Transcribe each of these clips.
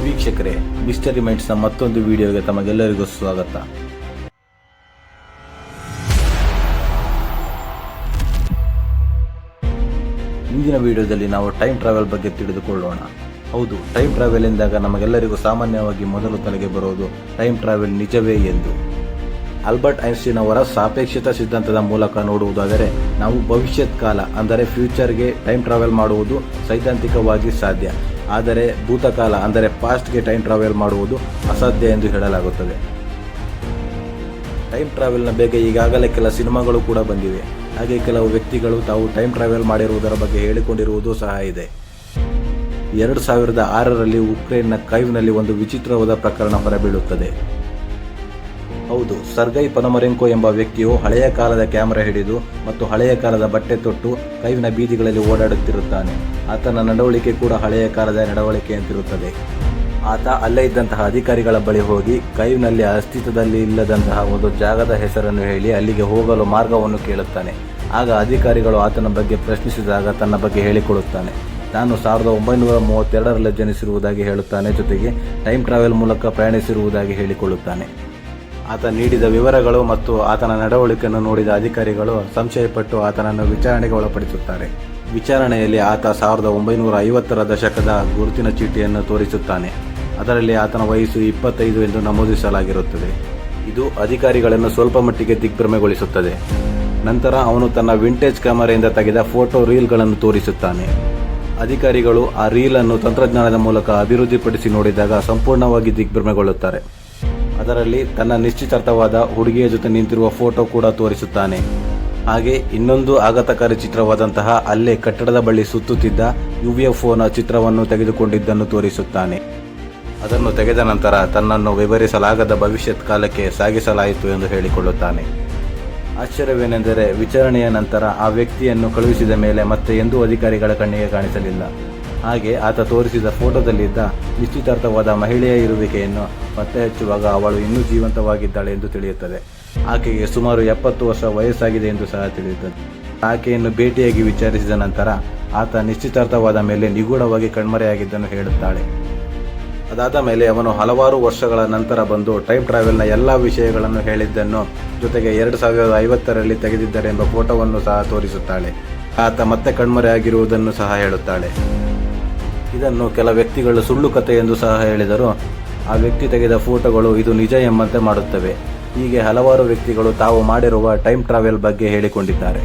ವೀಕ್ಷಕರೇ, ಮಿಸ್ಟರಿ ಮೈಂಡ್ಸ್ನ ಮತ್ತೊಂದು ವಿಡಿಯೋಗೆ ತಮಗೆಲ್ಲರಿಗೂ ಸ್ವಾಗತ. ಇಂದಿನ ವಿಡಿಯೋದಲ್ಲಿ ನಾವು ಟೈಮ್ ಟ್ರಾವೆಲ್ ಬಗ್ಗೆ ತಿಳಿದುಕೊಳ್ಳೋಣ. ಹೌದು, ಟೈಮ್ ಟ್ರಾವೆಲ್ ಎಂದಾಗ ನಮಗೆಲ್ಲರಿಗೂ ಸಾಮಾನ್ಯವಾಗಿ ಮೊದಲು ತಲೆಗೆ ಬರೋದು ಟೈಮ್ ಟ್ರಾವೆಲ್ ನಿಜವೇ ಎಂದು. ಆಲ್ಬರ್ಟ್ ಐನ್ಸ್ಟೀನ್ ಅವರ ಸಾಪೇಕ್ಷತಾ ಸಿದ್ಧಾಂತದ ಮೂಲಕ ನೋಡುವುದಾದರೆ ನಾವು ಭವಿಷ್ಯತ್ ಕಾಲ ಅಂದರೆ ಫ್ಯೂಚರ್ಗೆ ಟೈಮ್ ಟ್ರಾವೆಲ್ ಮಾಡುವುದು ಸೈದ್ಧಾಂತಿಕವಾಗಿ ಸಾಧ್ಯ. ಆದರೆ ಭೂತಕಾಲ ಅಂದರೆ ಪಾಸ್ಟ್ಗೆ ಟೈಮ್ ಟ್ರಾವೆಲ್ ಮಾಡುವುದು ಅಸಾಧ್ಯ ಎಂದು ಹೇಳಲಾಗುತ್ತದೆ. ಟೈಮ್ ಟ್ರಾವೆಲ್ನ ಬಗ್ಗೆ ಈಗಾಗಲೇ ಕೆಲ ಸಿನಿಮಾಗಳು ಕೂಡ ಬಂದಿವೆ. ಹಾಗೆ ಕೆಲವು ವ್ಯಕ್ತಿಗಳು ತಾವು ಟೈಮ್ ಟ್ರಾವೆಲ್ ಮಾಡಿರುವುದರ ಬಗ್ಗೆ ಹೇಳಿಕೊಂಡಿರುವುದು ಸಹ ಇದೆ. 2006ರಲ್ಲಿ ಉಕ್ರೇನ್ನ ಕೈವ್ನಲ್ಲಿ ಒಂದು ವಿಚಿತ್ರವಾದ ಪ್ರಕರಣ ಹೊರಬೀಳುತ್ತದೆ. ಹೌದು, ಸರ್ಗೈ ಪನಮರೆಂಕೋ ಎಂಬ ವ್ಯಕ್ತಿಯು ಹಳೆಯ ಕಾಲದ ಕ್ಯಾಮೆರಾ ಹಿಡಿದು ಮತ್ತು ಹಳೆಯ ಕಾಲದ ಬಟ್ಟೆ ತೊಟ್ಟು ಕೈವ್ನ ಬೀದಿಗಳಲ್ಲಿ ಓಡಾಡುತ್ತಿರುತ್ತಾನೆ. ಆತನ ನಡವಳಿಕೆ ಕೂಡ ಹಳೆಯ ಕಾಲದ ನಡವಳಿಕೆಯಂತಿರುತ್ತದೆ. ಆತ ಅಲ್ಲೇ ಇದ್ದಂತಹ ಅಧಿಕಾರಿಗಳ ಬಳಿ ಹೋಗಿ ಕೈವ್ನಲ್ಲಿ ಅಸ್ತಿತ್ವದಲ್ಲಿ ಇಲ್ಲದಂತಹ ಒಂದು ಜಾಗದ ಹೆಸರನ್ನು ಹೇಳಿ ಅಲ್ಲಿಗೆ ಹೋಗಲು ಮಾರ್ಗವನ್ನು ಕೇಳುತ್ತಾನೆ. ಆಗ ಅಧಿಕಾರಿಗಳು ಆತನ ಬಗ್ಗೆ ಪ್ರಶ್ನಿಸಿದಾಗ ತನ್ನ ಬಗ್ಗೆ ಹೇಳಿಕೊಡುತ್ತಾನೆ. ತಾನು 1932ರಲ್ಲಿ ಜನಿಸಿರುವುದಾಗಿ ಹೇಳುತ್ತಾನೆ. ಜೊತೆಗೆ ಟೈಮ್ ಟ್ರಾವೆಲ್ ಮೂಲಕ ಪ್ರಯಾಣಿಸಿರುವುದಾಗಿ ಹೇಳಿಕೊಳ್ಳುತ್ತಾನೆ. ಆತ ನೀಡಿದ ವಿವರಗಳು ಮತ್ತು ಆತನ ನಡವಳಿಕೆಯನ್ನು ನೋಡಿದ ಅಧಿಕಾರಿಗಳು ಸಂಶಯಪಟ್ಟು ಆತನನ್ನು ವಿಚಾರಣೆಗೆ ಒಳಪಡಿಸುತ್ತಾರೆ. ವಿಚಾರಣೆಯಲ್ಲಿ ಆತ 1950ರ ದಶಕದ ಗುರುತಿನ ಚೀಟಿಯನ್ನು ತೋರಿಸುತ್ತಾನೆ. ಅದರಲ್ಲಿ ಆತನ ವಯಸ್ಸು 25 ಎಂದು ನಮೂದಿಸಲಾಗಿರುತ್ತದೆ. ಇದು ಅಧಿಕಾರಿಗಳನ್ನು ಸ್ವಲ್ಪ ಮಟ್ಟಿಗೆ ದಿಗ್ಭ್ರಮೆಗೊಳಿಸುತ್ತದೆ. ನಂತರ ಅವನು ತನ್ನ ವಿಂಟೇಜ್ ಕ್ಯಾಮೆರಾದಿಂದ ತೆಗೆದ ಫೋಟೋ ರೀಲ್ಗಳನ್ನು ತೋರಿಸುತ್ತಾನೆ. ಅಧಿಕಾರಿಗಳು ಆ ರೀಲನ್ನು ತಂತ್ರಜ್ಞಾನದ ಮೂಲಕ ಅಭಿವೃದ್ಧಿಪಡಿಸಿ ನೋಡಿದಾಗ ಸಂಪೂರ್ಣವಾಗಿ ದಿಗ್ಭ್ರಮೆಗೊಳ್ಳುತ್ತಾರೆ. ಅದರಲ್ಲಿ ತನ್ನ ನಿಶ್ಚಿತಾರ್ಥವಾದ ಹುಡುಗಿಯ ಜೊತೆ ನಿಂತಿರುವ ಫೋಟೋ ಕೂಡ ತೋರಿಸುತ್ತಾನೆ. ಹಾಗೆ ಇನ್ನೊಂದು ಆಘಾತಕಾರಿ ಚಿತ್ರವಾದಂತಹ ಅಲ್ಲೇ ಕಟ್ಟಡದ ಬಳಿ ಸುತ್ತುತ್ತಿದ್ದ UFOನ ಚಿತ್ರವನ್ನು ತೆಗೆದುಕೊಂಡಿದ್ದನ್ನು ತೋರಿಸುತ್ತಾನೆ. ಅದನ್ನು ತೆಗೆದ ನಂತರ ತನ್ನನ್ನು ವಿವರಿಸಲಾಗದ ಭವಿಷ್ಯತ್ ಕಾಲಕ್ಕೆ ಸಾಗಿಸಲಾಯಿತು ಎಂದು ಹೇಳಿಕೊಳ್ಳುತ್ತಾನೆ. ಆಶ್ಚರ್ಯವೇನೆಂದರೆ ವಿಚಾರಣೆಯ ನಂತರ ಆ ವ್ಯಕ್ತಿಯನ್ನು ಕಳುಹಿಸಿದ ಮೇಲೆ ಮತ್ತೆ ಎಂದೂ ಅಧಿಕಾರಿಗಳ ಕಣ್ಣಿಗೆ ಕಾಣಿಸಲಿಲ್ಲ. ಹಾಗೆ ಆತ ತೋರಿಸಿದ ಫೋಟೋದಲ್ಲಿದ್ದ ನಿಶ್ಚಿತಾರ್ಥವಾದ ಮಹಿಳೆಯ ಇರುವಿಕೆಯನ್ನು ಪತ್ತೆ ಹಚ್ಚುವಾಗ ಅವಳು ಇನ್ನೂ ಜೀವಂತವಾಗಿದ್ದಾಳೆ ಎಂದು ತಿಳಿಯುತ್ತದೆ. ಆಕೆಗೆ ಸುಮಾರು 70 ವರ್ಷ ವಯಸ್ಸಾಗಿದೆ ಎಂದು ಸಹ ತಿಳಿಯುತ್ತದೆ. ಆಕೆಯನ್ನು ಭೇಟಿಯಾಗಿ ವಿಚಾರಿಸಿದ ನಂತರ ಆತ ನಿಶ್ಚಿತಾರ್ಥವಾದ ಮೇಲೆ ನಿಗೂಢವಾಗಿ ಕಣ್ಮರೆಯಾಗಿದ್ದನ್ನು ಹೇಳುತ್ತಾಳೆ. ಅದಾದ ಮೇಲೆ ಅವನು ಹಲವಾರು ವರ್ಷಗಳ ನಂತರ ಬಂದು ಟೈಮ್ ಟ್ರಾವೆಲ್ನ ಎಲ್ಲ ವಿಷಯಗಳನ್ನು ಹೇಳಿದ್ದನ್ನು, ಜೊತೆಗೆ 2050ರಲ್ಲಿ ತೆಗೆದಿದ್ದರೆಂಬ ಫೋಟೋವನ್ನು ಸಹ ತೋರಿಸುತ್ತಾಳೆ. ಆತ ಮತ್ತೆ ಕಣ್ಮರೆಯಾಗಿರುವುದನ್ನು ಸಹ ಹೇಳುತ್ತಾಳೆ. ಇದನ್ನು ಕೆಲ ವ್ಯಕ್ತಿಗಳು ಸುಳ್ಳು ಕಥೆ ಎಂದು ಸಹ ಹೇಳಿದರು. ಆ ವ್ಯಕ್ತಿ ತೆಗೆದ ಫೋಟೋಗಳು ಇದು ನಿಜ ಎಂಬಂತೆ ಮಾಡುತ್ತವೆ. ಹೀಗೆ ಹಲವಾರು ವ್ಯಕ್ತಿಗಳು ತಾವು ಮಾಡಿರುವ ಟೈಮ್ ಟ್ರಾವೆಲ್ ಬಗ್ಗೆ ಹೇಳಿಕೊಂಡಿದ್ದಾರೆ.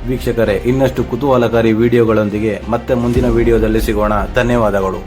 ವೀಕ್ಷಕರೇ, ಇನ್ನಷ್ಟು ಕುತೂಹಲಕಾರಿ ವಿಡಿಯೋಗಳೊಂದಿಗೆ ಮತ್ತೆ ಮುಂದಿನ ವಿಡಿಯೋದಲ್ಲಿ ಸಿಗೋಣ. ಧನ್ಯವಾದಗಳು.